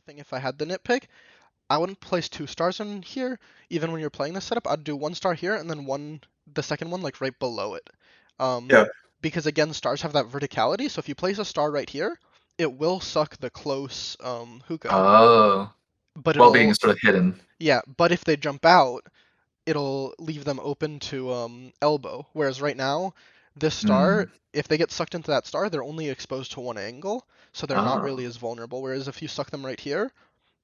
thing if I had the nitpick. I wouldn't place 2 stars in here, even when you're playing this setup. I'd do 1 star here and then the second one like right below it. Um, Yeah. because again, stars have that verticality, so if you place a star right here, it will suck the close hookah. Oh, But while being it'll, sort of hidden. yeah, but if they jump out, it'll leave them open to elbow. Whereas right now, this star, Mm. if they get sucked into that star, they're only exposed to one angle, so they're not Ah. really as vulnerable. Whereas if you suck them right here,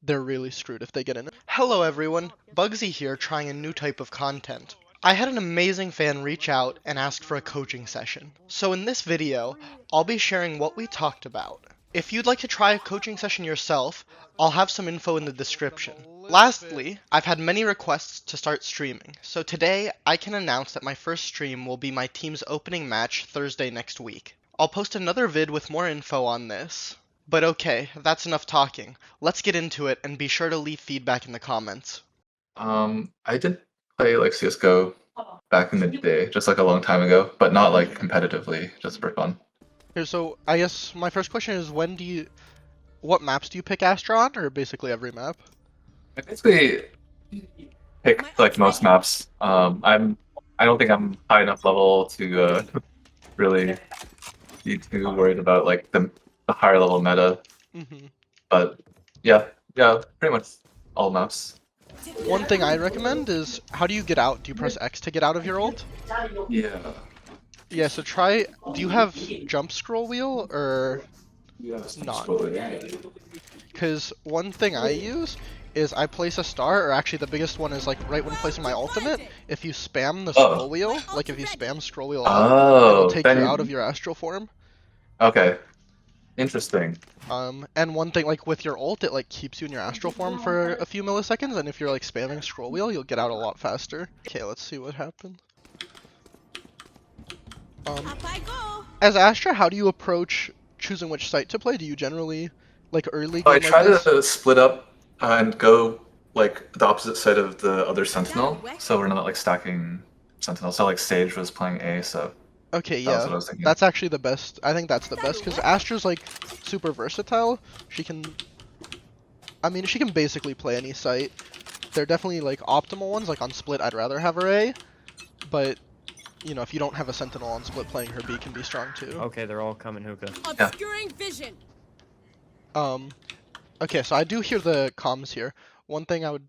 they're really screwed if they get in it. Hello everyone, Bugsy here trying a new type of content. I had an amazing fan reach out and ask for a coaching session. So in this video, I'll be sharing what we talked about. If you'd like to try a coaching session yourself, I'll have some info in the description. Lastly, I've had many requests to start streaming, so today I can announce that my first stream will be my team's opening match Thursday next week. I'll post another vid with more info on this. But okay, that's enough talking. Let's get into it and be sure to leave feedback in the comments. I did play like CS:GO back in the day, just like a long time ago, but not like competitively, just for fun. Here, so I guess my first question is what maps do you pick Astra on, or basically every map? I basically pick like most maps. I don't think I'm high enough level to really be too worried about like the higher level meta, hmm but yeah, pretty much all maps. One thing I recommend is, how do you get out? Do you press X to get out of your ult? Yeah. Yeah, so try, do you have jump scroll wheel or not? Because one thing I use is I place a star, or actually the biggest one is like right when placing my ultimate, if you spam the Oh. scroll wheel, like if you spam scroll wheel up, it'll Oh, take you out then of your astral form. okay, interesting. And one thing, like with your ult, it like keeps you in your astral form for a few milliseconds, and if you're like spamming scroll wheel, you'll get out a lot faster. Okay, let's see what happens. As Astra, how do you approach choosing which site to play? Do you generally, like early I game like try this? to split up and go like the opposite side of the other sentinel, so we're not like stacking sentinels. So like Sage was playing A, so Okay, that was yeah, what I was thinking. that's actually the best. I think that's the best because Astra's like super versatile. She can, I mean, she can basically play any site. They're definitely like optimal ones. Like on split, I'd rather have her A, but you know, if you don't have a sentinel on split, playing her B can be strong too. Okay, they're all coming hookah. Obscuring vision. Okay, so I do hear the comms here. One thing I would,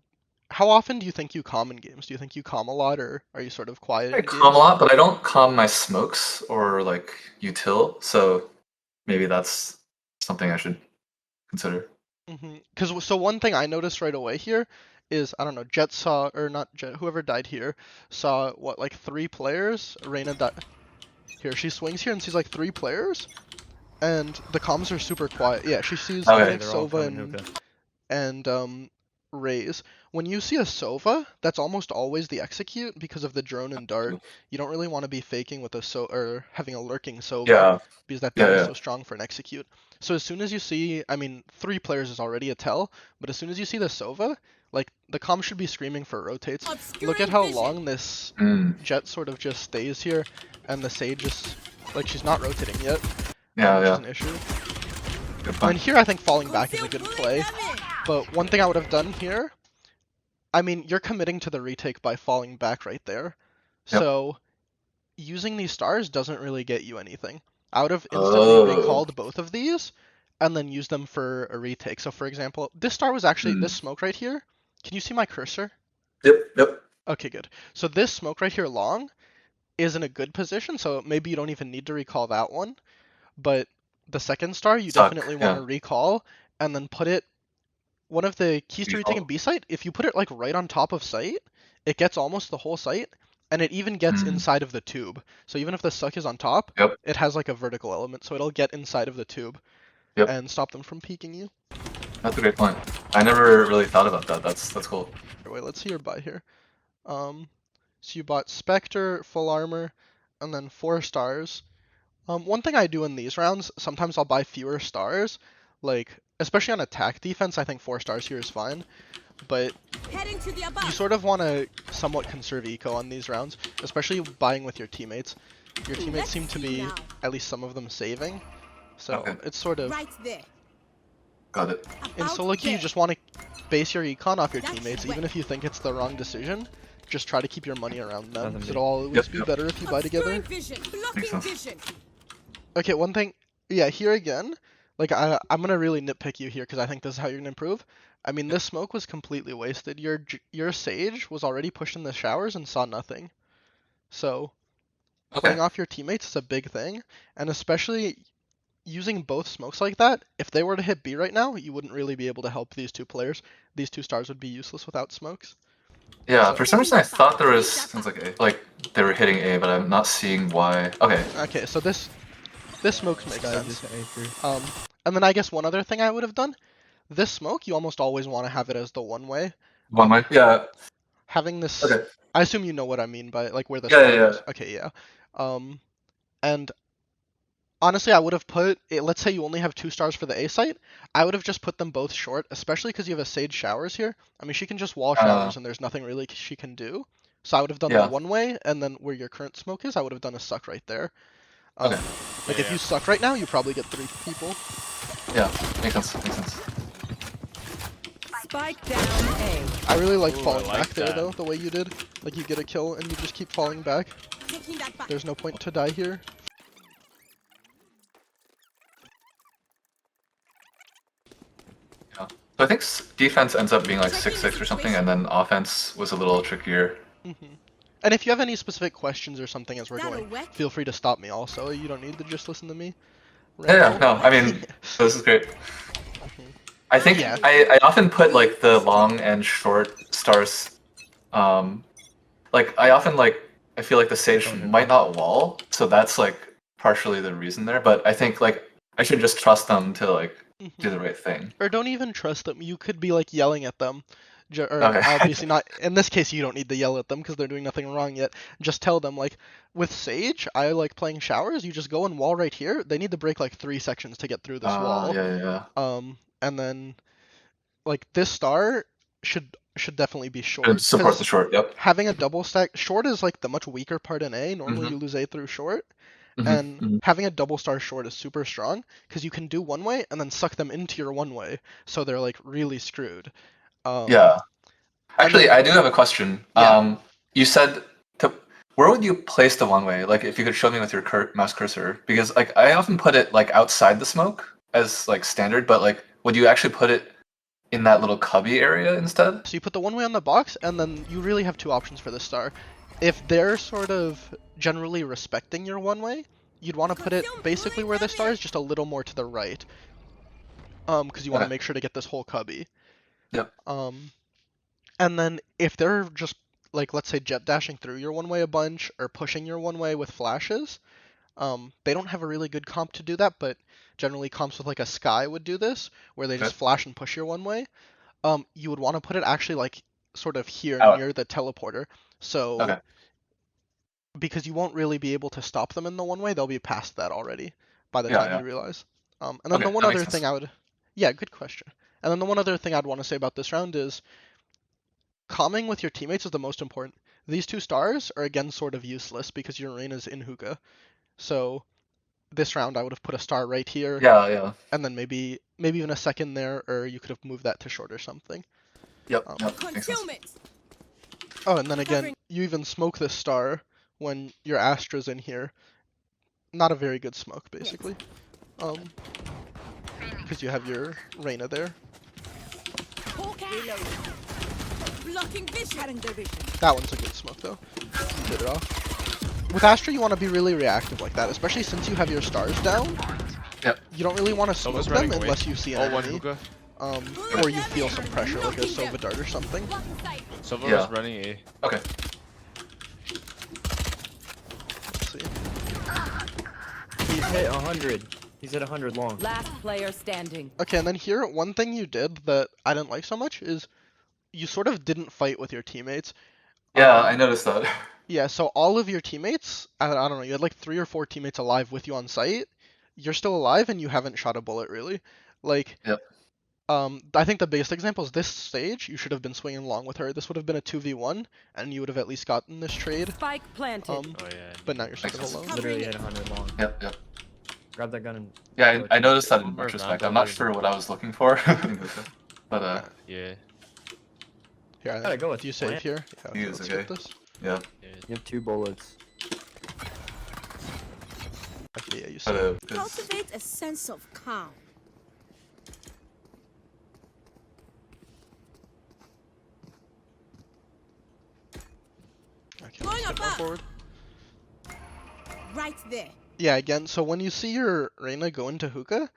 how often do you think you comm in games? Do you think you comm a lot, or are you sort of quiet I in calm a games? lot, but I don't calm my smokes or like util, so maybe that's something I should consider. Because so one thing I noticed right away here is, I don't know, Jet saw, or not Jet, whoever died here saw what, like 3 players. Reyna died here. She swings here and sees like 3 players, and the comms are super quiet. Yeah, she sees I Okay. think They're all Sova coming hookah. and Raze. When you see a Sova, that's almost always the execute because of the drone and dart. You don't really want to be faking with or having a lurking Sova Yeah, because that yeah, ping is yeah. so strong for an execute. So as soon as you see, I mean, 3 players is already a tell, but as soon as you see the Sova, like the comm should be screaming for rotates. Look at how long this Mm. Jet sort of just stays here, and the Sage is like she's not rotating yet, Yeah, which is yeah. an issue. Good And point. here I think falling back is a good play. But one thing I would have done here, I mean, you're committing to the retake by falling back right there. Yep. So using these stars doesn't really get you anything. I would have instantly Oh. recalled both of these and then used them for a retake. So for example, this star was actually this smoke right here. Can you see my cursor? Yep. Okay, good. So this smoke right here long is in a good position, so maybe you don't even need to recall that one. But the second star you Suck. definitely want Yeah. to recall and then put it one of the keys to retaking Default. B site, if you put it like right on top of site, it gets almost the whole site, and it even gets inside of the tube. So even if the suck is on top, Yep. it has like a vertical element, so it'll get inside of the tube Yep. and stop them from peeking you. That's a great point. I never really thought about that. That's cool. Wait, let's see your buy here. So you bought Spectre, full armor, and then 4 stars. One thing I do in these rounds, sometimes I'll buy fewer stars, like especially on attack defense. I think 4 stars here is fine, but you sort of want to somewhat conserve eco on these rounds, especially buying with your teammates. Your teammates seem to be, at least some of them, saving, so Okay. it's sort of. Right there. Got it. In solo queue, you just want to base your econ off your teammates, even if you think it's the wrong decision. Just try to keep your money around them, because it'll always be better if you buy together. Makes sense. Okay, one thing, yeah, here again, like I'm gonna really nitpick you here because I think this is how you're gonna improve. I mean, this smoke was completely wasted. Your Sage was already pushed in the showers and saw nothing. So playing off your teammates is a big thing, and especially using both smokes like that. If they were to hit B right now, you wouldn't really be able to help these two players. These two stars would be useless without smokes. Yeah, So- for some reason I thought there was sounds like A, like they were hitting A, but I'm not seeing why. Okay. Okay, so this smokes makes sense. And then I guess one other thing I would have done. This smoke, you almost always want to have it as the one way. One way. Yeah. Having this, Okay. I assume you know what I mean by like where the Yeah, star yeah, goes. yeah. Okay, yeah. And honestly, I would have put it, let's say you only have 2 stars for the A site. I would have just put them both short, especially because you have a Sage showers here. I mean, she can just wall showers and there's nothing really she can do. So I would have done the Yeah. one way, and then where your current smoke is, I would have done a suck right there. Okay. Like if you suck right now, you probably get 3 people. Yeah, makes sense. Makes sense. Spike down A. I really like Ooh, falling I like back there that. though, the way you did. Like you get a kill and you just keep falling back. There's no point to die here. Yeah. So I think defense ends up being like 6-6 or something, and then offense was a little trickier. And if you have any specific questions or something as we're going, feel free to stop me also. You don't need to just listen to me. Yeah, no, I mean, this is great. I think Yeah. I often put like the long and short stars, like I often I feel like the Sage might not wall, so that's like partially the reason there, but I think like I should just trust them to like do the right thing. Or don't even trust them. You could be like yelling at them. Or Okay. obviously not. In this case, you don't need to yell at them because they're doing nothing wrong yet. Just tell them like, with Sage, I like playing showers. You just go and wall right here. They need to break like 3 sections to get through this wall. Yeah. And then like this star should definitely be short. And support 'cause the short. Yep. having a double stack short is like the much weaker part in A. Normally you lose A through short. And having a double star short is super strong because you can do one way and then suck them into your one way, so they're like really screwed. Yeah. Actually, then- I do have a question. Yeah. You said where would you place the one way? Like, if you could show me with your mouse cursor, because like I often put it like outside the smoke as like standard, but like, would you actually put it in that little cubby area instead? So you put the one way on the box, and then you really have 2 options for this star. If they're sort of generally respecting your one way, you'd want to put it basically where the star is, just a little more to the right. Because you want to make sure to get this whole cubby. Yep. And then if they're just like, let's say, jet dashing through your one way a bunch or pushing your one way with flashes, they don't have a really good comp to do that, but generally comps with like a Sky would do this, where they just flash and push your one way. You would want to put it actually like sort of here near the teleporter. So because you won't really be able to stop them in the one way, they'll be past that already by the time you realize. And then the one other thing good question. And then the one other thing I'd want to say about this round is calming with your teammates is the most important. These 2 stars are again sort of useless because your Reina's in hookah. So this round I would have put a star right here. Yeah. And then maybe even a second there, or you could have moved that to short or something. Yep. Makes sense. Oh, and then again, you even smoke this star when your Astra's in here. Not a very good smoke, basically. Because you have your Reina there. That one's a good smoke, though. You did it off. With Astra, you want to be really reactive like that, especially since you have your stars down. Yep. You don't really want to smoke them unless you see an enemy. Or you feel some pressure, like a Sova dart or something. Sova was running A. Okay. Let's see. He's hit 100. He's at 100 long. Last player standing. Okay, and then here, one thing you did that I didn't like so much is you sort of didn't fight with your teammates. Yeah, I noticed that. Yeah, so all of your teammates, I don't know, you had like 3 or 4 teammates alive with you on site. You're still alive and you haven't shot a bullet, really. Like, I think the biggest example is this stage. You should have been swinging along with her. This would have been a 2v1, and you would have at least gotten this trade. Spike planted. But now you're stuck alone. Literally at 100 long. Yep. Grab that gun and. Yeah, I noticed that in One more retrospect. round, I'm not W. sure what I was looking for. But Yeah. Here, Gotta go with do you save plant. here? Yeah, He okay, is let's okay. skip this. yeah. You have 2 bullets. Okay, yeah, you But, save. Cultivate a sense of calm. Okay, Going let's get more above. forward. Right there. Yeah, again, so when you see your Reyna go into hookah,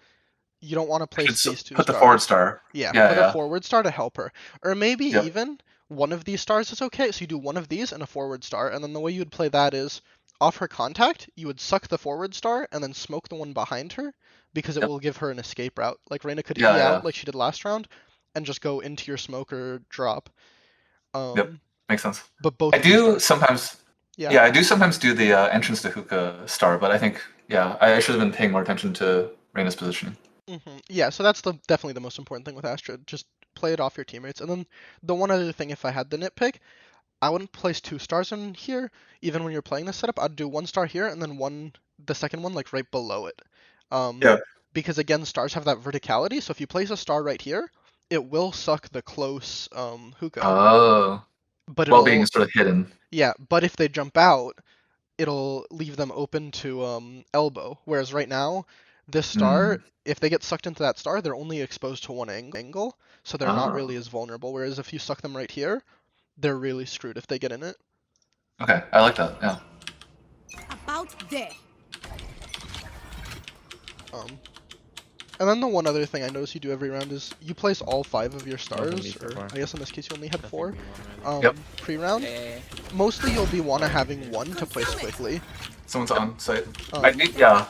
you don't want to I should place these two put the stars. forward star. Yeah, Yeah, put yeah. a forward star to help her. Or maybe Yep. even one of these stars is okay. So you do one of these and a forward star, and then the way you would play that is off her contact, you would suck the forward star and then smoke the one behind her because it Yep. will give her an escape route. Like Reyna could Yeah, E yeah. out like she did last round and just go into your smoke or drop. Yep. Makes sense. But both I of these do stars. sometimes. Yeah. Yeah, I do sometimes do the entrance to hookah star, but I think I should have been paying more attention to Reyna's positioning. Yeah, so that's definitely the most important thing with Astra. Just play it off your teammates. And then the one other thing, if I had the nitpick, I wouldn't place 2 stars in here. Even when you're playing this setup, I'd do 1 star here and then the second one like right below it. Yeah. Because again, stars have that verticality. So if you place a star right here, it will suck the close hookah. Oh. But While being sort of hidden. yeah. But if they jump out, it'll leave them open to elbow. Whereas right now, this star, if they get sucked into that star, they're only exposed to one angle, so they're not really as vulnerable. Whereas if you suck them right here, they're really screwed if they get in it. Okay, I like that. Yeah. About there. And then the one other thing I notice you do every round is you place all 5 of your stars. me so Or far. I guess in this case you only had Nothing 4. we want, really. Yep. Pre-round. Mostly you'll be having 1 to place quickly. Someone's on site. Um, I need. Yeah.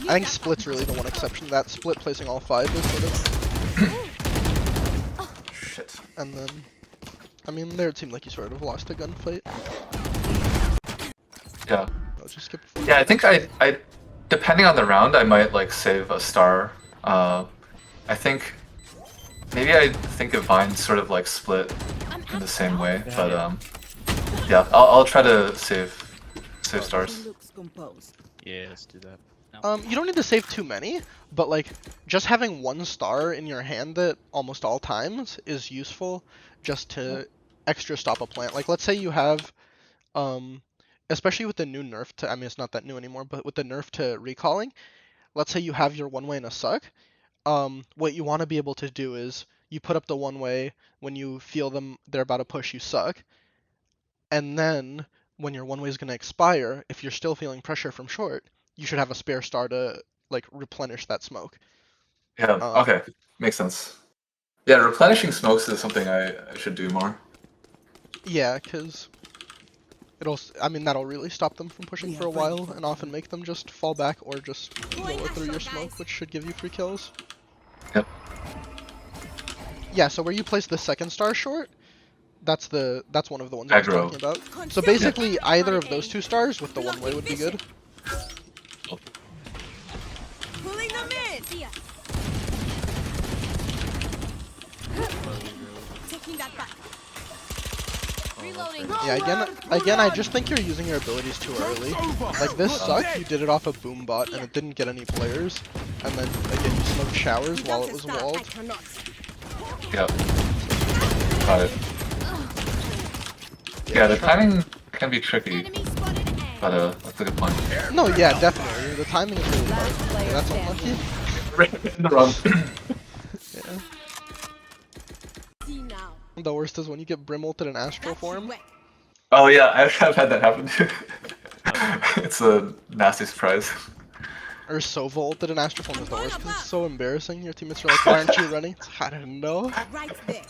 I think Split's really the one exception to that. Split placing all 5 is sort of. Shit. And then, I mean, there it seemed like you sort of lost a gunfight. Yeah. I'll just skip forward. Yeah, I think I depending on the round, I might like save a star. I think maybe I think of Vine sort of like split in the same way, but yeah, I'll try to save stars. Looks composed. Yeah, let's do that. You don't need to save too many, but like just having 1 star in your hand at almost all times is useful just to extra stop a plant. Like let's say you have, especially with the new nerf to, I mean it's not that new anymore, but with the nerf to recalling, let's say you have your 1-way in a suck. What you want to be able to do is you put up the 1-way when you feel they're about to push, you suck, and then when your 1-way is going to expire, if you're still feeling pressure from short, you should have a spare star to like replenish that smoke. Yeah. Okay. Makes sense. Yeah, replenishing smokes is something I should do more. Yeah, because that'll really stop them from pushing for a while and often make them just fall back or just blow it through your smoke, which should give you free kills. Yep. Yeah, so where you place the second star short, that's one of the ones I was Aggro. talking about. So basically, either of those 2 stars with the 1-way would be good. Pulling them in. Taking that back. Reloading. Yeah, again, I just think you're using your abilities too early. Like this suck, you did it off a boom bot and it didn't get any players, and then again you smoked showers while it was walled. Yep. Got it. Yeah, the timing can be tricky, but that's a good point. No, yeah, definitely. The timing is really hard. Yeah, that's unlucky. In the wrong. Yeah. See now. The worst is when you get Brim ulted in Astral form. Oh yeah, I've had that happen too. It's a nasty surprise. Or Sova ulted in Astral form is the worst because it's so embarrassing. Your teammates are like, why aren't you running? It's, I don't know. Right there.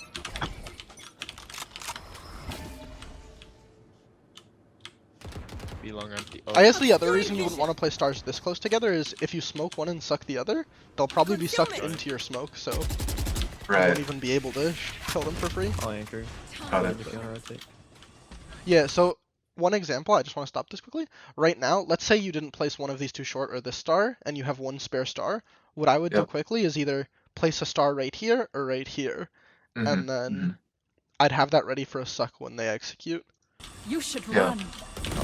Be long empty. I guess the other reason you wouldn't want to play stars this close together is if you smoke one and suck the other, they'll probably be sucked into your smoke, so you Right. won't even be able to kill them for free. I'll anchor. Got it. If you wanna rotate. Yeah, so one example, I just want to stop this quickly. Right now, let's say you didn't place one of these 2 short or this star, and you have 1 spare star. What I would do Yep. quickly is either place a star right here or right here, Mhm, and then I'd have that ready for a suck when they execute. You should Yeah. run.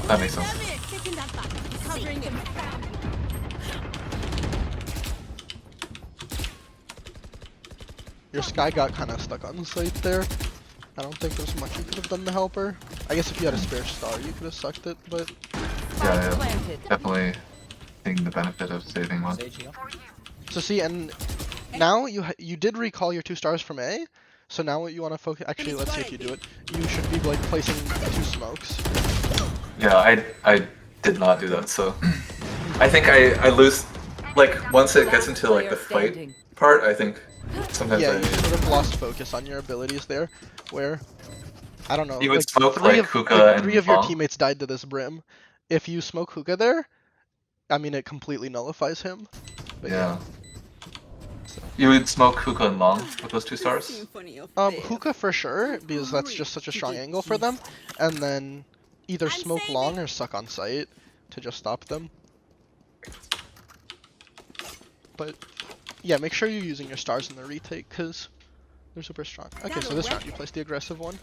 That makes sense. Damn it. Taking that back. Covering him. Your Sky got kind of stuck on the site there. I don't think there's much you could have done to help her. I guess if you had a spare star, you could have sucked it, but Yeah, yeah. Planted. Definitely seeing the benefit of saving one. so see, and now you did recall your 2 stars from A. So now what you want to focus? Actually, let's see if you do it. You should be like placing 2 smokes. Yeah, I did not do that, so I think I lose like once it gets into like the fight part, I think sometimes Yeah, you sort of lost focus on your abilities there, where I don't know. You would like smoke, three like, of, hookah like, and 3 of your bomb? teammates died to this brim. If you smoke hookah there, I mean it completely nullifies him. But Yeah. You would smoke hookah and long with those 2 stars? Symphony of Hookah for sure, because that's just such a strong angle for them. And then either I'm smoke saving. long or suck on sight to just stop them. But yeah, make sure you're using your stars in the retake, because they're super strong. Okay, so this round you place the aggressive one.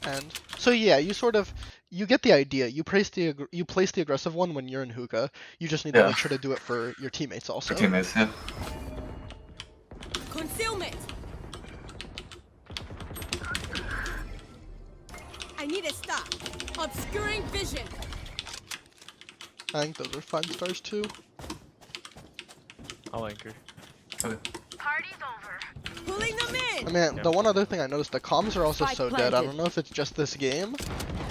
And so yeah, you get the idea. You place the aggressive one when you're in hookah. You just need to Yeah. make sure to do it for your teammates also. For teammates, yeah. Concealment. I need a stop. Obscuring vision. I think those are 5 stars too. I'll anchor. Okay. Pulling them in. I mean, Yeah. the one other thing I noticed, the comms are also Spike so dead. I planted. don't know if it's just this game,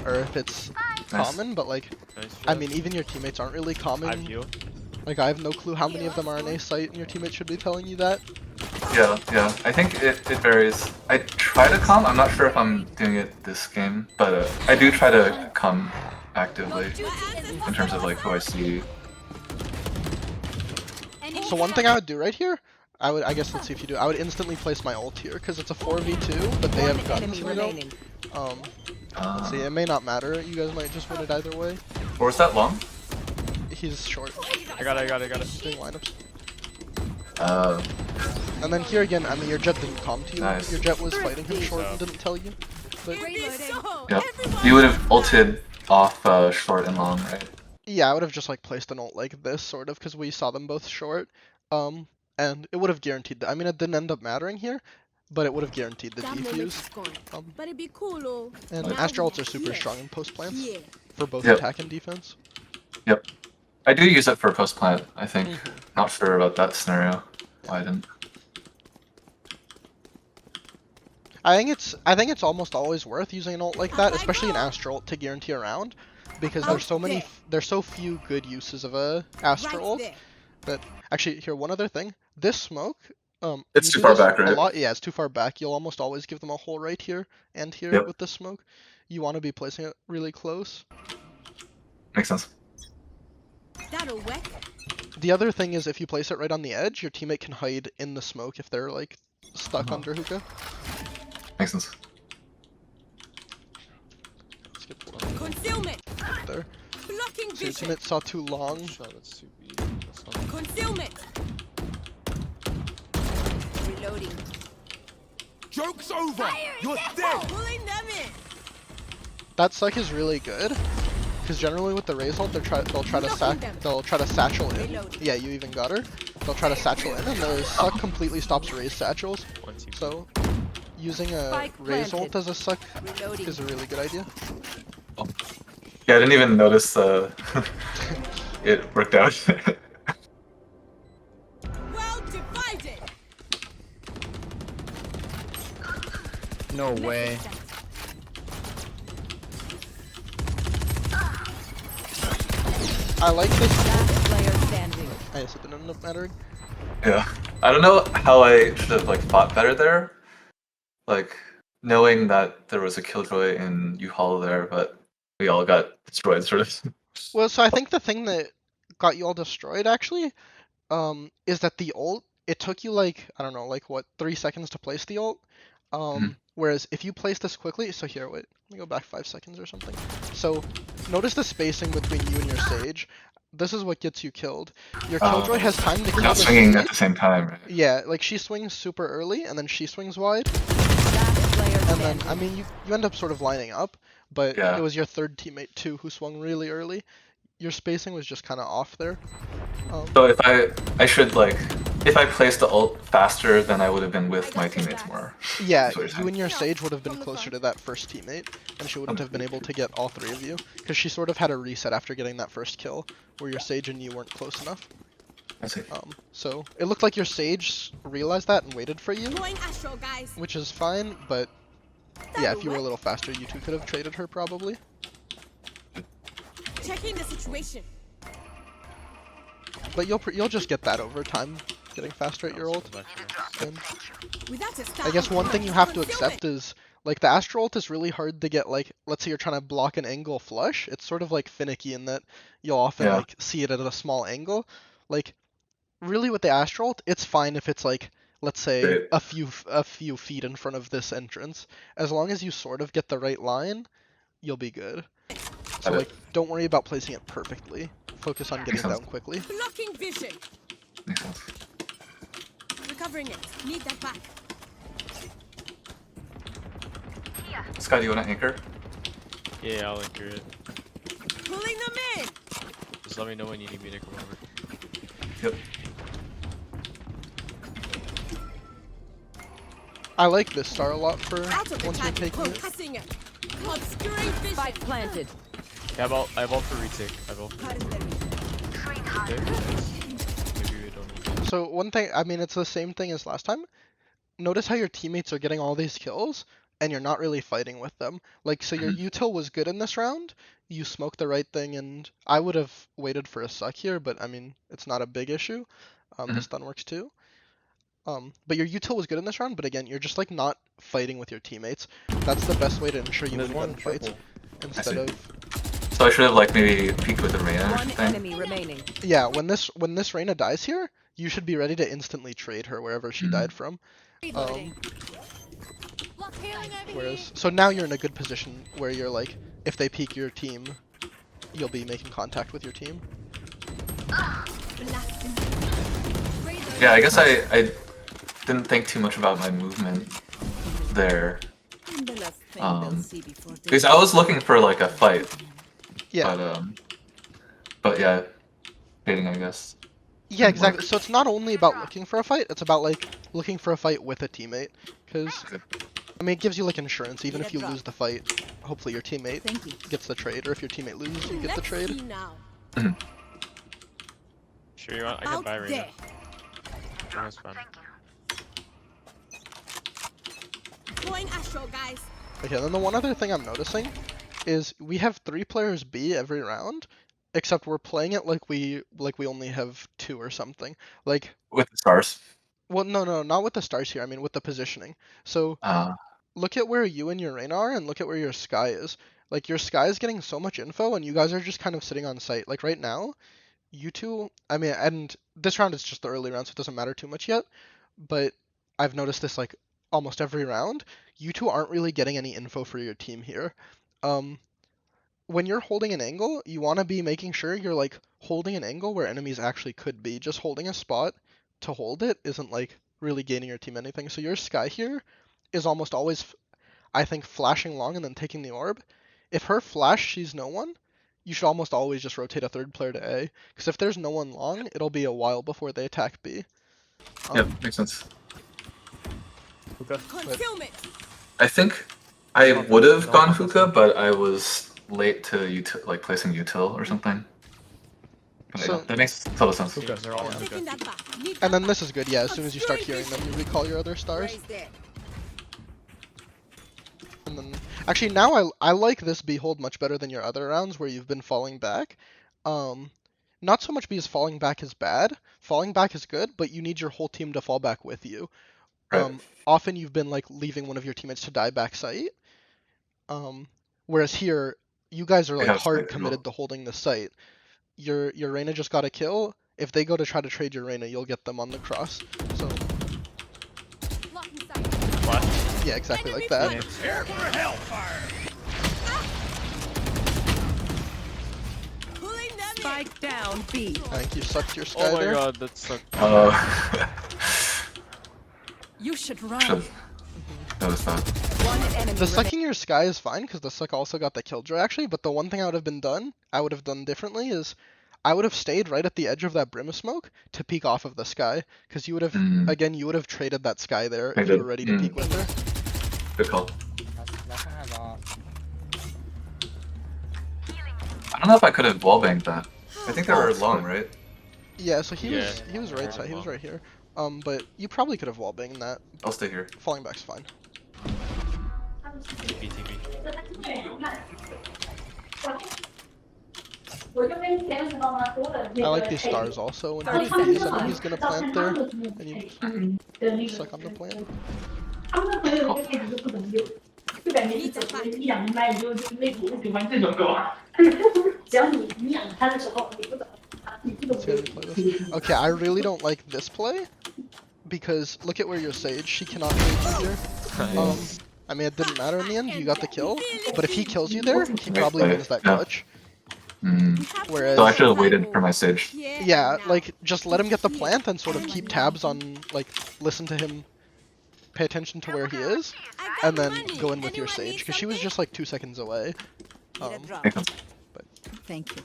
or if it's Nice. common, but like, Nice I job. mean, even your teammates aren't really I common. heal. Like, I have no clue how many of them are on A site, and your teammates should be telling you that. Yeah, yeah. I think it varies. I try to come. I'm not sure if I'm doing it this game, but I do try to come actively in terms of like who I see. So one thing I would do right here, I guess let's see if you do. I would instantly place my ult here because it's a 4v2, but they have guns. Enemy We don't. remaining. Let's see. It may not matter. You guys might just win it either way. Or was that long? He's short, I got it. doing lineups. Uh, And then here again, I mean, your jet didn't come to you. Nice. Your jet was fighting him short and didn't tell you. But yep. You would have ulted off short and long, right? yeah, I would have just like placed an ult like this, sort of, because we saw them both short. And it would have guaranteed that. I mean, it didn't end up mattering here, but it would have guaranteed the That moment defuse. is gone. Um, But it'd be cool, oh. And Now Astra ults we are super here. strong in post plants Yeah. for both Yep. attack and defense. Yep. I do use it for post plant, I think. Mhm. Not sure about that scenario. Why I didn't. I think it's almost always worth using an ult like that, especially an Astra ult to guarantee a round, because there's so few good uses of a Astra Right ult. there. That actually, here, one other thing, this smoke, It's you too do far this back, a right? lot. Yeah, it's too far back. You'll almost always give them a hole right here and here Yep. with this smoke. You want to be placing it really close. Makes sense. That'll work. The other thing is if you place it right on the edge, your teammate can hide in the smoke if they're like stuck under hookah. Makes sense. Let's get one Concealment. there. Blocking So your vision. teammate saw too long. Shot, that's too big. That's not- Concealment. Reloading. Joke's over! You're dead! Pulling them in. That suck is really good. Because generally with the raise ult, they'll try to satchel in. Reload. Yeah, you even got her. They'll try to satchel in, and the suck completely stops raise satchels. 1 2. So using a Spike raise ult planted. as a suck Reloading. is a really good idea. Yeah, I didn't even notice it worked out. Well divided. No way. I like this. Last player standing. I guess it didn't end up mattering. Yeah. I don't know how I should have like fought better there. Like knowing that there was a killjoy in U-Haul there, but we all got destroyed sort of. Well, so I think the thing that got you all destroyed actually, is that the ult, it took you like, I don't know, like what, 3 seconds to place the ult? Whereas if you place this quickly, so here, wait, let me go back 5 seconds or something. So notice the spacing between you and your sage. This is what gets you killed. Your killjoy has time to We're kill not the swinging sage. at the same time, right? Yeah, like she swings super early and then she swings wide. Last player And then, standing. I mean, you end up sort of lining up, but Yeah. it was your third teammate too who swung really early. your spacing was just kind of off there. So if I should like, if I placed the ult faster, then I would have been with my teammates more. Yeah, That's what you're you saying. and your Sage would have been closer to that first teammate, and she wouldn't have been able to get all three of you, because she sort of had a reset after getting that first kill, where your Sage and you weren't close enough. I see. So it looked like your Sage realized that and waited for you, Going astral, guys. which is fine, but yeah, if you were a little faster, you two could have traded her probably. Checking the situation. But you'll just get that over time, getting faster at your ult. And Without a start, I guess one thing you have to accept is, like, the Astral ult is really hard to get, like, let's say you're trying to block an angle flush. It's sort of, like, finicky in that you'll often, Yeah. like, see it at a small angle. Like, really with the Astral ult, it's fine if it's, like, let's say Right. a few feet in front of this entrance. As long as you sort of get the right line, you'll be good. So, Got it. like, don't worry about placing it perfectly. Focus on getting Makes sense. down quickly. blocking vision. Makes sense. Recovering it. Need that back. Scott, do you want to anchor? Yeah, I'll anchor it. Pulling them in. Just let me know when you need me to come over. Yep. I like this star a lot for Out of the once you're tank. taking it. Passing it. Obscuring vision. Spike planted. Yeah, I have ult for retake. I have ult for retake. Maybe we don't need. So one thing, I mean, it's the same thing as last time. Notice how your teammates are getting all these kills, and you're not really fighting with them. Like, so your util was good in this round. You smoked the right thing, and I would have waited for a suck here, but I mean, it's not a big issue. The stun works too. But your util was good in this round, but again, you're just like not fighting with your teammates. That's the best way to ensure you There's win one gun fights. triple. Instead see. of So I should have like maybe peeked with the Reyna or One something. enemy remaining. yeah, when this Reyna dies here, you should be ready to instantly trade her wherever she died from. Whereas, so now you're in a good position where you're like, if they peek your team, you'll be making contact with your team. Yeah, I guess I didn't think too much about my movement there. Because I was looking for like a fight. Yeah. But yeah, trading, I guess. Yeah, exactly. So it's not only about looking for a fight, it's about like looking for a fight with a teammate. Because, I mean, it gives you like insurance. Even if you lose the fight, hopefully your teammate gets the trade. Or if your teammate loses, you get the trade. See now. Sure you want? I can Out buy right there. now. That's fine. Going astral, guys. Okay, then the one other thing I'm noticing is we have 3 players B every round, except we're playing it like we only have 2 or something. Like, With the stars. well, no, not with the stars here. I mean with the positioning. So look at where you and your Reyna are, and look at where your Sky is. Like, your Sky is getting so much info, and you guys are just kind of sitting on site. Like right now, you two. I mean, and this round is just the early round, so it doesn't matter too much yet. But I've noticed this like almost every round. You two aren't really getting any info for your team here. When you're holding an angle, you want to be making sure you're like holding an angle where enemies actually could be. Just holding a spot to hold it isn't like really gaining your team anything. So your Sky here is almost always, I think, flashing long and then taking the orb. If her flash sees no one, you should almost always just rotate a third player to A. Because if there's no one long, it'll be a while before they attack B. Yep, makes sense. Concealment. I think I would have gone hookah, but I was late to like placing util or something. But So- yeah, that makes total sense. Because they're all in Taking hookah. that back. Need And that then this is good, yeah, as soon as you start hearing them, you recall your other stars. Raise there. And then, actually, now I like this Behold much better than your other rounds where you've been falling back. Not so much because falling back is bad. Falling back is good, but you need your whole team to fall back with you. Right. Often you've been like leaving one of your teammates to die back site. Whereas here, you guys are like have hard site committed control. to holding the site. Your Reyna just got a kill. If they go to try to trade your Reyna, you'll get them on the cross. So Flash. yeah, exactly like that. Pulling them in. Spike down B. I think you sucked your Sky Oh my there. god, that's so. You should run. Should've- noticed that. One enemy The remaining. sucking your sky is fine because the suck also got the killjoy actually, but the one thing I would have done differently is I would have stayed right at the edge of that brim of smoke to peek off of the sky because you would have you would have traded that sky there if you were ready to peek with her. Good call. I don't know if I could have wallbanged that. I think they were long, right? Yeah, so he Yeah, was I right heard side, him he was long. right here. But you probably could have wallbanged that. I'll stay here. Falling back's fine. TP, TP. I like these stars also when 30 he seconds sees left. he's gonna plant there, and you just suck on the plant. Let's see how you play this. Okay, I really don't like this play because look at where your Sage. She cannot trade you here. I mean, it didn't matter in the end. You got the kill, but if he kills you there, he probably wins that clutch. Whereas, So I should have waited for my Sage. yeah, like just let him get the plant and sort of keep tabs on, like, listen to him, pay attention to where he is, and then go in with your Sage because she was just like 2 seconds away. Makes sense. Thank you.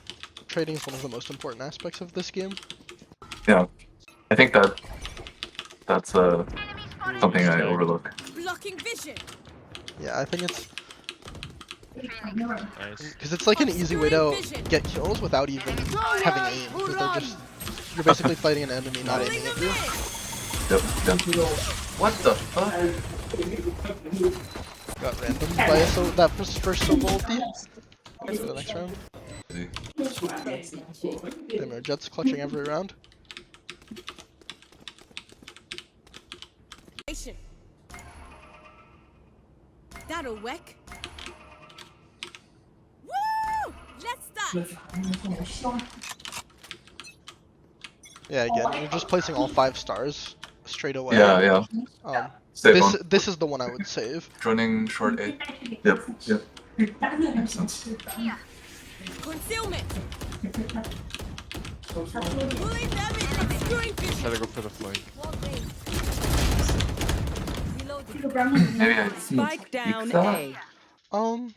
Trading is one of the most important aspects of this game. Yeah. I think that's something I overlook. Blocking vision. Yeah, I think it's Nice. because it's like an easy way to get kills without even having aim. Because they're just you're basically fighting an enemy, not aiming at you. Yep. What the fuck? Got random by so that first silver ulti. For the next round. Damn, our Jet's clutching every round. That'll work. Woo! Let's start. Yeah, again, you're just placing all 5 stars straight away. Yeah, yeah. Stay on. This is the one I would save. Joining short A. Yep. Makes sense. Concealment. Pulling them in. Obscuring vision. Try to go for the flank. Maybe I Spike down peek that? A.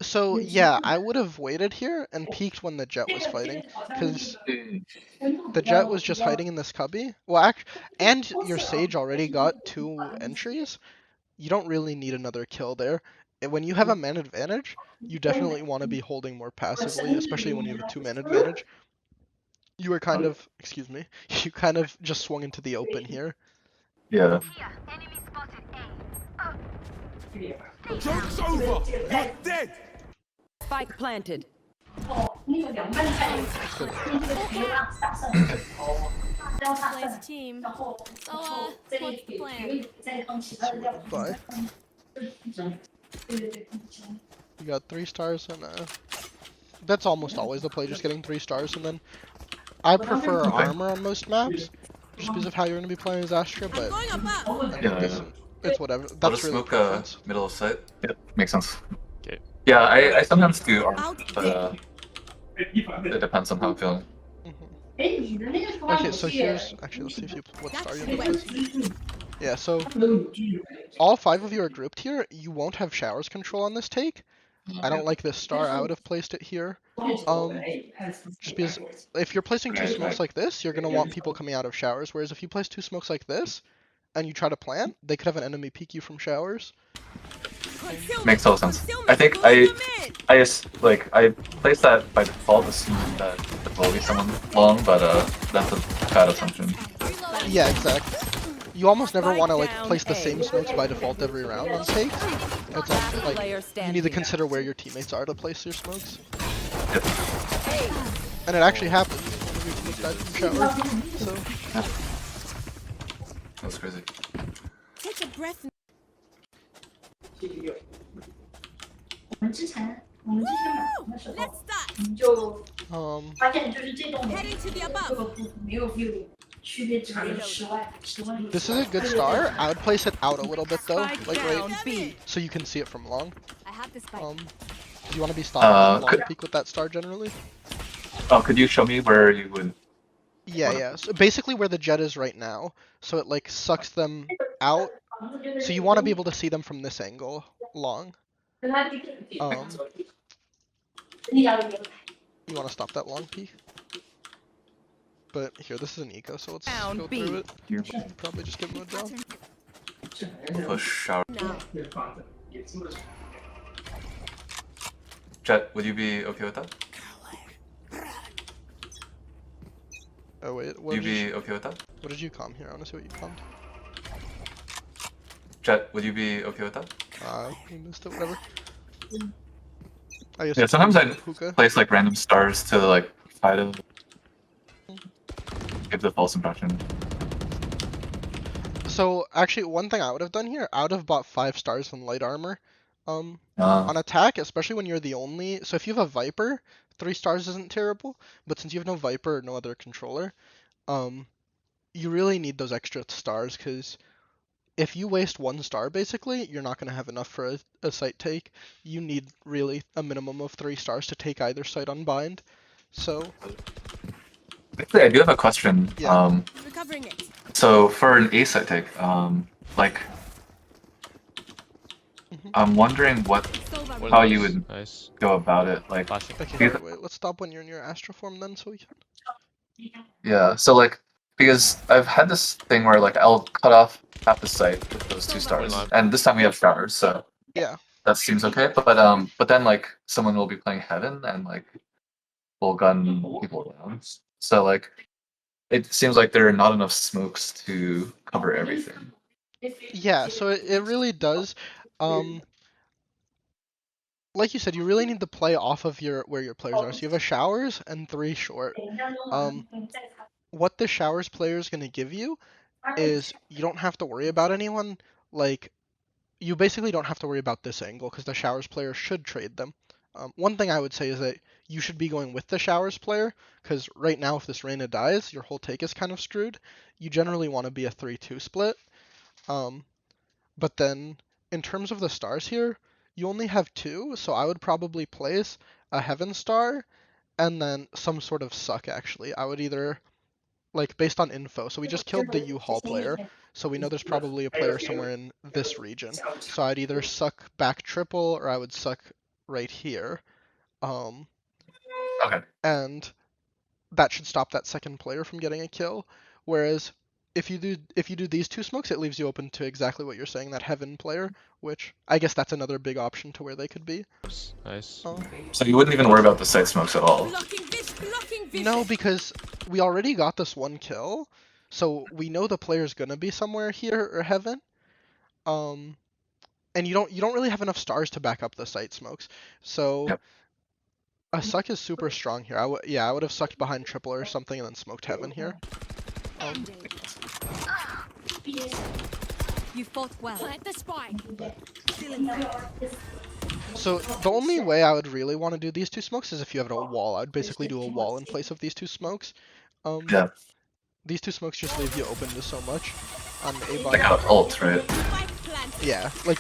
So yeah, I would have waited here and peeked when the Jet was fighting, because the Jet was just hiding in this cubby. Well, and your Sage already got 2 entries. You don't really need another kill there. And when you have a man advantage, you definitely want to be holding more passively, especially when you have a 2-man advantage. You were kind of, excuse me, you kind of just swung into the open here. Yeah. Joke's over! You're dead! Spike planted. Nice team. So, what's the plan? Bye. You got 3 stars and that's almost always the play, just getting 3 stars, and then I prefer armor on most maps, just because of how you're going to be playing as Astra, but Going above. I mean, Yeah. it's whatever. I'll That's just really smoke preference. middle of sight. Yep, makes sense. Okay. Yeah, I sometimes do armor, Out but it depends on how I'm feeling. Okay, so here's actually let's see if you what star you have. Yeah, so all 5 of you are grouped here. You won't have showers control on this take. I don't like this star. I would have placed it here. Just because if you're placing 2 smokes like this, you're gonna want people coming out of showers. Whereas if you place 2 smokes like this, and you try to plant, they could have an enemy peek you from showers. Makes total sense. I think I placed that by default, assuming that there will be someone long, but that's a bad assumption. Yeah, exactly. You almost never want to like place the same smokes by default every round on takes. It's like you need to consider where your teammates are to place your smokes. Yep. And it actually happens when your teammates died from shower. So Yeah. That's crazy. Take a breath. Woo! Let's start. Heading to the above. this is a good star. I would place it out a little bit though, Spike like down right, B. so you can see it from long. I have the spike. Do you want to be stopping long could- peek with that star generally? Oh, could you show me where you would? Yeah, yeah. So basically where the Jet is right now. So it like sucks them out So you want to be able to see them from this angle, long. You want to stop that long peek? But here, this is an eco, so let's Down go B. through it. You probably just get mowed down. Push shower. Now. Jet, would you be okay with that? Oh wait, Would you be okay with that? what did you calm here? I want to see what you calmed. Jet, would you be okay with that? You missed it, whatever. I guess Yeah, sometimes I hookah. place like random stars to like try to give the false impression. So actually, one thing I would have done here, I would have bought 5 stars from light armor. On Uh, attack, especially when you're the only. So if you have a Viper, 3 stars isn't terrible. But since you have no Viper or no other controller, you really need those extra stars because if you waste 1 star, basically, you're not going to have enough for a site take. You need really a minimum of 3 stars to take either site unbind. So actually, I do have a question. Yeah. Recovering it. So for an A site take, like, I'm wondering Silver. how you would Nice. go about it. Like, Flashing. okay, Because- wait, let's stop when you're in your Astroform then, so we can. yeah. So like, because I've had this thing where like I'll cut off half the site with those 2 stars, and this time we have showers, so Yeah. that seems okay. But then like someone will be playing Heaven and like will gun people down. So like, it seems like there are not enough smokes to cover everything. Yeah, so it really does. Like you said, you really need to play off of where your players are. So you have a showers and 3 short. What the showers player is going to give you is you don't have to worry about anyone. Like, you basically don't have to worry about this angle because the showers player should trade them. One thing I would say is that you should be going with the showers player because right now if this Reyna dies, your whole take is kind of screwed. You generally want to be a 3-2 split. But then in terms of the stars here, you only have 2, so I would probably place a Heaven Star and then some sort of suck actually. I would either, like, based on info, so we just killed the U-Haul player, so we know there's probably a player somewhere in this region. So I'd either suck back triple or I would suck right here. Okay. And that should stop that second player from getting a kill. Whereas if you do these 2 smokes, it leaves you open to exactly what you're saying, that Heaven player, which I guess that's another big option to where they could be. Nice. So you wouldn't even worry about the site smokes at all. Blocking vision. No, because we already got this 1 kill, so we know the player's gonna be somewhere here or Heaven. And you don't really have enough stars to back up the site smokes. So Yep. a suck is super strong here. I would have sucked behind triple or something and then smoked Heaven here. You fought well. Plant the spike. Still in there. So the only way I would really want to do these 2 smokes is if you have a wall. I'd basically do a wall in place of these 2 smokes. Yeah. These 2 smokes just leave you open to so much on A Like bomb. an ult, right? Spike planted. Yeah, like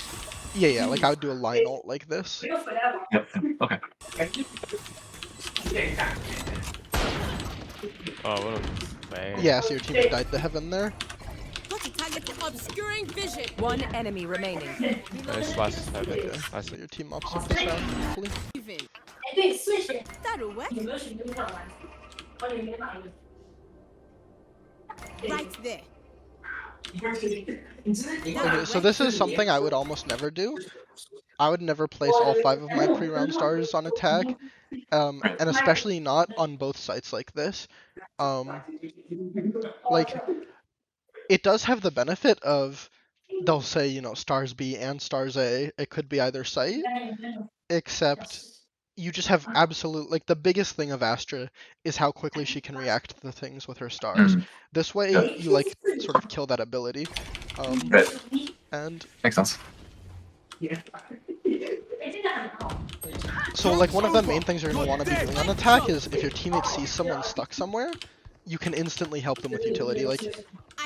like I would do a line ult like this. Yep. Okay. Oh, what a bang. Yeah, so your teammate died to Heaven there. Got a target obscuring vision. 1 enemy remaining. Nice last heaven. Okay. Last So your team ups up this round, hopefully. Moving. That'll work. Right there. Okay, so this is something I would almost never do. I would never place all 5 of my pre-round stars on attack, and especially not on both sites like this. Like, it does have the benefit of, they'll say, stars B and stars A, it could be either site, except you just have like, the biggest thing of Astra is how quickly she can react to things with her stars. This way, Yeah. you, like, sort of kill that ability. Right. And Makes sense. so, like, one of the main things you're going to want to be doing on attack is if your teammate sees someone stuck somewhere, you can instantly help them with utility. Like,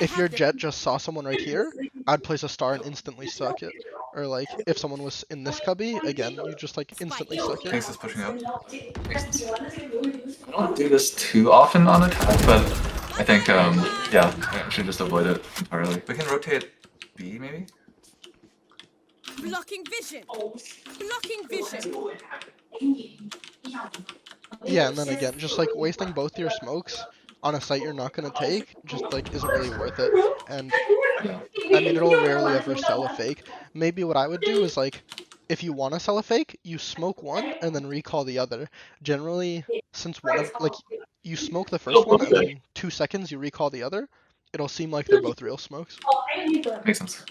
if your Jet just saw someone right here, I'd place a star and instantly suck it. Or, like, if someone was in this cubby, again, you just, like, instantly suck it. Thanks is pushing up. Makes sense. I don't do this too often on attack, but I think, yeah, I should just avoid it entirely. We can rotate B, maybe? Blocking vision. Blocking vision. Yeah, and then again, just like wasting both your smokes on a site you're not gonna take, just like isn't really worth it. And I mean, it'll rarely ever sell a fake. Maybe what I would do is like, if you want to sell a fake, you smoke one and then recall the other. Generally, since one of like you smoke the first one and then 2 seconds you recall the other, it'll seem like they're both real smokes. Makes sense.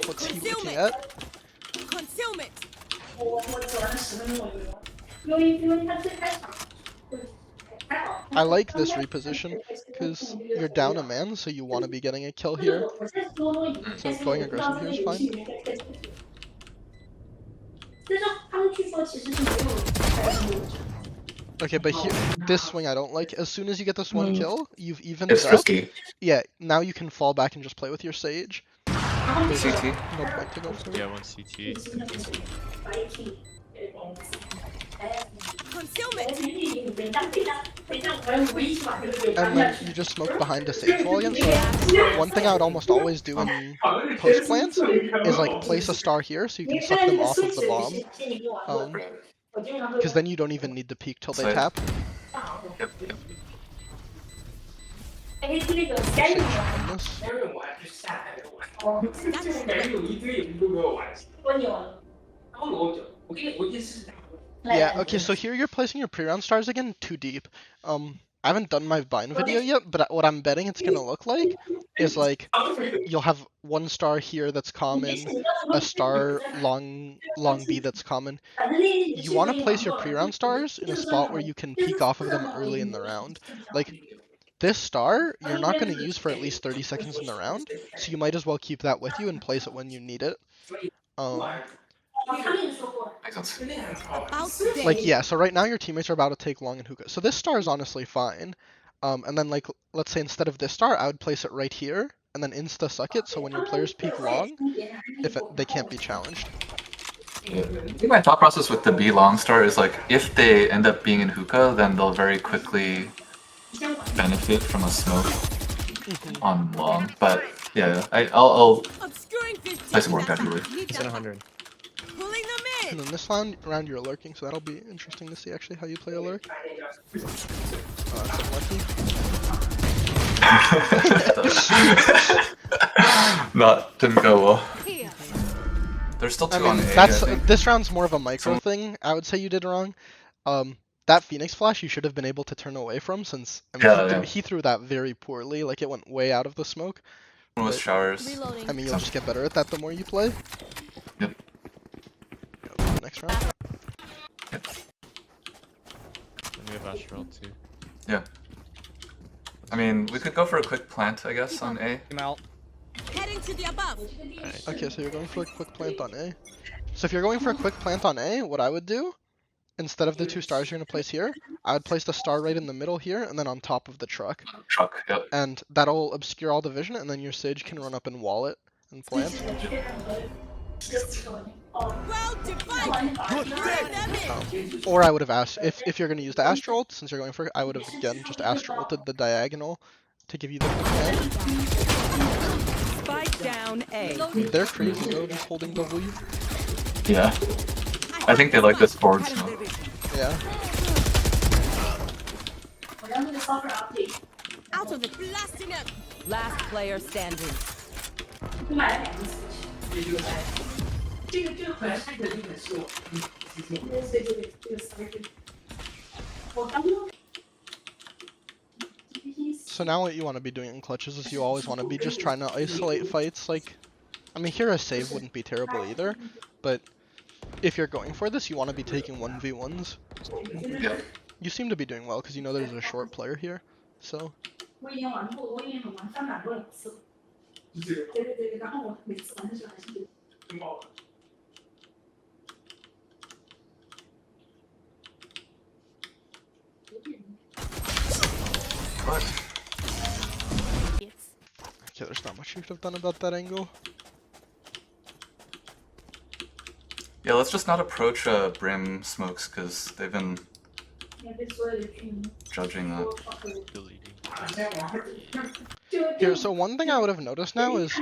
What's he looking at? Concealment. I like this reposition because you're down a man, so you want to be getting a kill here. So going aggressive here is fine. Okay, but here, this swing I don't like. As soon as you get this one kill, you've evened It's up. risky. Yeah, now you can fall back and just play with your Sage. There's CT. no point to go for it. Yeah, one CT. Concealment. And then you just smoke behind a Sage wall again. So one thing I would almost always do in post plants is like place a star here so you can suck them off of the bomb. Because then you don't even need to peek till they tap. Yep, yep. Sage on this. Yeah, okay, so here you're placing your pre-round stars again too deep. I haven't done my Vine video yet, but what I'm betting it's gonna look like is like you'll have one star here that's common, a star long B that's common. You want to place your pre-round stars in a spot where you can peek off of them early in the round. Like this star, you're not going to use for at least 30 seconds in the round, so you might as well keep that with you and place it when you need it. Like, yeah, so right now your teammates are about to take long and hookah. So this star is honestly fine. And then, like, let's say instead of this star, I would place it right here, and then insta-suck it, so when your players peek long, they can't be challenged. Yeah. I think my thought process with the B long star is like, if they end up being in hookah, then they'll very quickly benefit from a smoke on long. But yeah, I'll place it more casually. It's at 100. Pulling them in. And then this round you're lurking, so that'll be interesting to see actually how you play a lurk. That's unlucky. Didn't go well. There's still two on A. That's I think. this round's more of a micro thing. I would say you did wrong. That Phoenix flash you should have been able to turn away from, since I mean, he threw that very poorly. Like it went way out of the smoke. One was showers. I mean, you'll just get better at that the more you play. Yep. Next round. Yep. And we have Astral too. Yeah. I mean, we could go for a quick plant, I guess, on A. I'm out. Heading to the above. Okay, so you're going for a quick plant on A. So if you're going for a quick plant on A, what I would do, instead of the 2 stars you're going to place here, I would place the star right in the middle here, and then on top of the truck. Truck, yep. And that'll obscure all the vision, and then your Sage can run up and wall it and plant. Well divided. Or I would have asked, if you're going to use the Astral ult, since you're going for it, I would have, again, just Astral ulted the diagonal to give you the plant. Spike down A. They're crazy though, just holding W. Yeah. I think they like this forward smoke. Yeah. Out of it. Blasting up. Last player standing. So now what you want to be doing in clutches is you always want to be just trying to isolate fights. Like, I mean, here a save wouldn't be terrible either, but if you're going for this, you want to be taking 1v1s. Yeah. You seem to be doing well because you know there's a short player here, so. What? Okay, there's not much you could have done about that angle. Yeah, let's just not approach Brim smokes, because they've been judging that. Deleting. Here, so one thing I would have noticed now is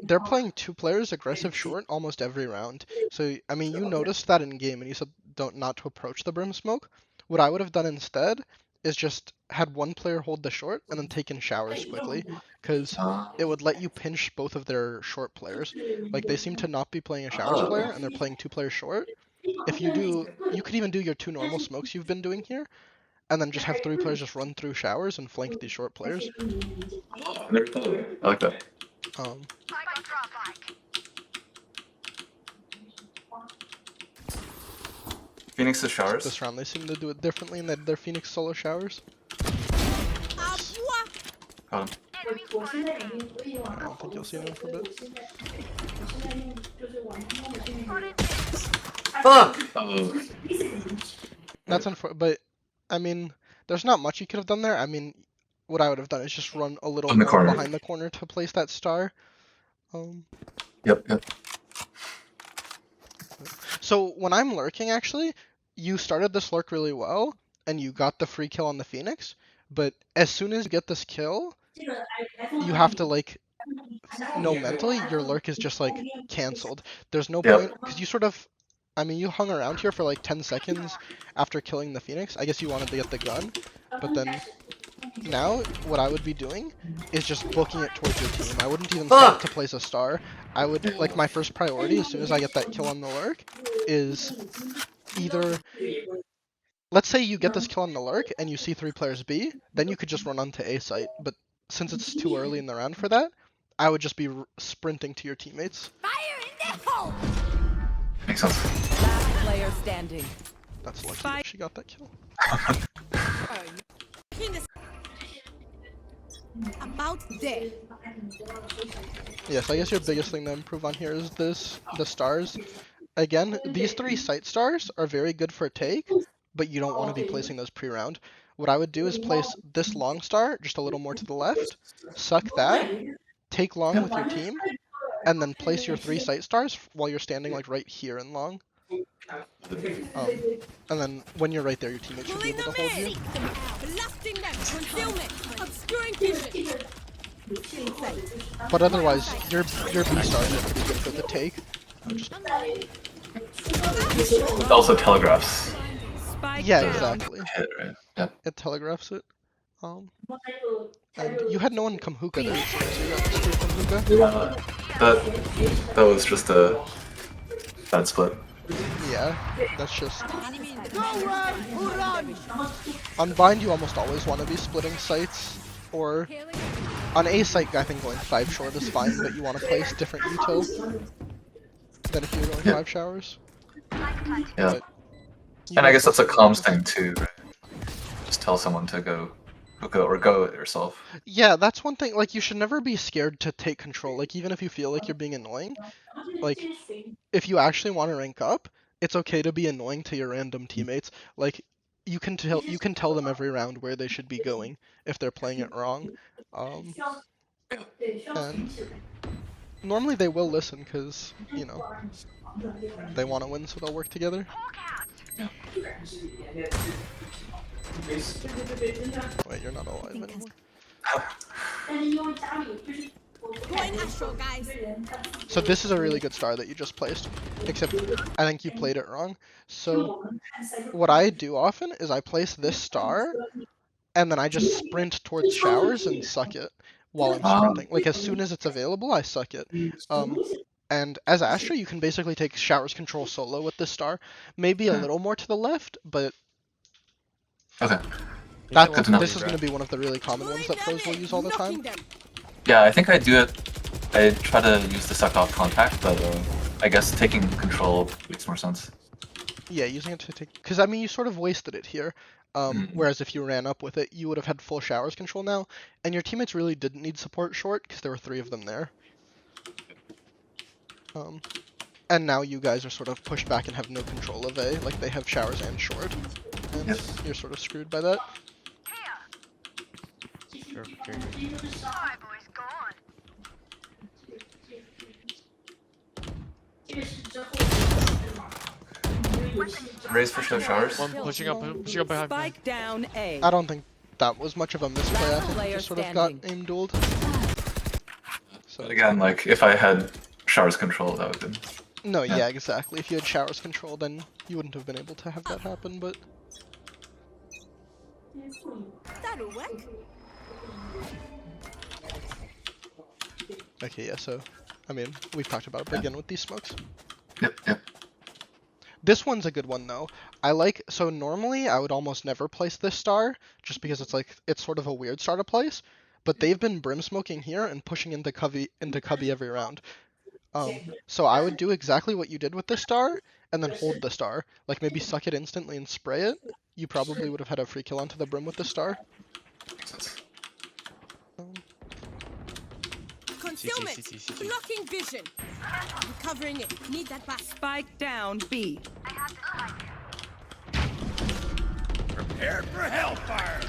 they're playing two players aggressive short almost every round. So, I mean, you noticed that in game and you said don't not to approach the brim smoke. What I would have done instead is just had one player hold the short and then taken showers quickly, because it would let you pinch both of their short players. Like, they seem to not be playing a showers player and they're playing two players short. If you do, you could even do your two normal smokes you've been doing here, and then just have three players just run through showers and flank these short players. I like that. Um, Phoenix the showers. this round they seem to do it differently in that their Phoenix solo showers. Nice. Got him. I don't think you'll see anyone for a bit. Fuck! Oh. That's unfortunate, but I mean, there's not much you could have done there. I mean, what I would have done is just run a little On the more corner. behind the corner to place that star. Yep, yep. So when I'm lurking, actually, you started this lurk really well, and you got the free kill on the Phoenix, but as soon as you get this kill, you have to, like, know mentally your lurk is just, like, cancelled. There's no Yep. point, because you sort of, I mean, you hung around here for, like, 10 seconds after killing the Phoenix. I guess you wanted to get the gun, but then now what I would be doing is just booking it towards your team. I wouldn't even stop to place a star. I would, like, my first priority as soon as I get that kill on the lurk is either, let's say you get this kill on the lurk and you see three players B, then you could just run onto A site. But since it's too early in the round for that, I would just be sprinting to your teammates. Fire in the hole! Makes sense. Last player standing. That's lucky that she got that kill. About there. Yes, I guess your biggest thing to improve on here is the stars. Again, these three site stars are very good for a take, but you don't want to be placing those pre-round. What I would do is place this long star just a little more to the left, suck that, take long with your team, and then place your three site stars while you're standing, like, right here in long. And then when you're right there, your teammates should be able to hold you. Blasting them. Concealment. Obscuring vision. But otherwise, your B stars are pretty good for the take. It also telegraphs. Spike Yeah, down. exactly. Hit, right? Yeah. It telegraphs it. And you had no one come hookah there, so you got screwed from hookah. That was just a bad split. Yeah, that's just... On bind, you almost always want to be splitting sites, or... On A site, I think going 5 short is fine, but you want to place different util than if you were going 5 showers. Yeah. But And I guess that's a comms thing too, right? Just tell someone to go hookah or go it yourself. Yeah, that's one thing. Like, you should never be scared to take control. Like, even if you feel like you're being annoying, like, if you actually want to rank up, it's okay to be annoying to your random teammates. Like, you can tell them every round where they should be going if they're playing it wrong. And normally they will listen because, you know, they want to win, so they'll work together. Wait, you're not alive anymore. Going astral, guys. So this is a really good star that you just placed, except I think you played it wrong. So what I do often is I place this star, and then I just sprint towards showers and suck it while I'm sprinting. Like, as soon as it's available, I suck it. And as Astra, you can basically take showers control solo with this star. Maybe a little more to the left, but Okay. this is going to be one of the really common ones that pros will use all the time. Yeah, I think I do it. I try to use the suck off contact, but I guess taking control makes more sense. Yeah, using it to take... Because, I mean, you sort of wasted it here. Whereas if you ran up with it, you would have had full showers control now. And your teammates really didn't need support short, because there were 3 of them there. And now you guys are sort of pushed back and have no control of A. Like, they have showers and short. And you're sort of screwed by that. Sure, okay. Raise for show showers. One pushing up behind. Spike down A. I don't think that was much of a misplay. I think we Player just sort of got standing. aim dueled. So But again, like if I had Char's control, that would have been. no, Yeah. yeah, exactly. If you had Shower's control, then you wouldn't have been able to have that happen. But That'll work. okay, yeah. So I mean, we've talked about it. But again, with these smokes. Yep. This one's a good one though. I like, so normally I would almost never place this star just because it's sort of a weird star to place, but they've been brim smoking here and pushing into cubby every round. So I would do exactly what you did with this star and then hold the star. Like maybe suck it instantly and spray it. You probably would have had a free kill onto the brim with the star. Makes sense. Concealment. CT. Blocking vision. Recovering it. Need that back. Spike down B. Prepare for hellfire.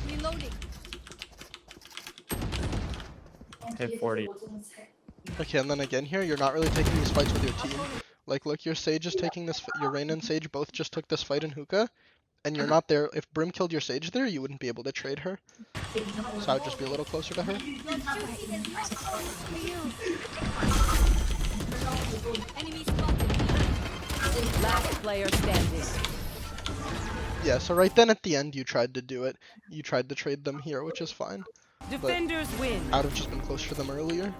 Reloading. Hit 40. Okay, and then again here, you're not really taking these fights with your team. Like, look, your Sage is taking this, your Reyna and Sage both just took this fight in hookah, and you're not there. If Brim killed your Sage there, you wouldn't be able to trade her. So I would just be a little closer to her. Enemy spotted. Last player standing. Yeah, so right then at the end, you tried to do it. You tried to trade them here, which is fine. Defenders win. I would have just been closer to them earlier.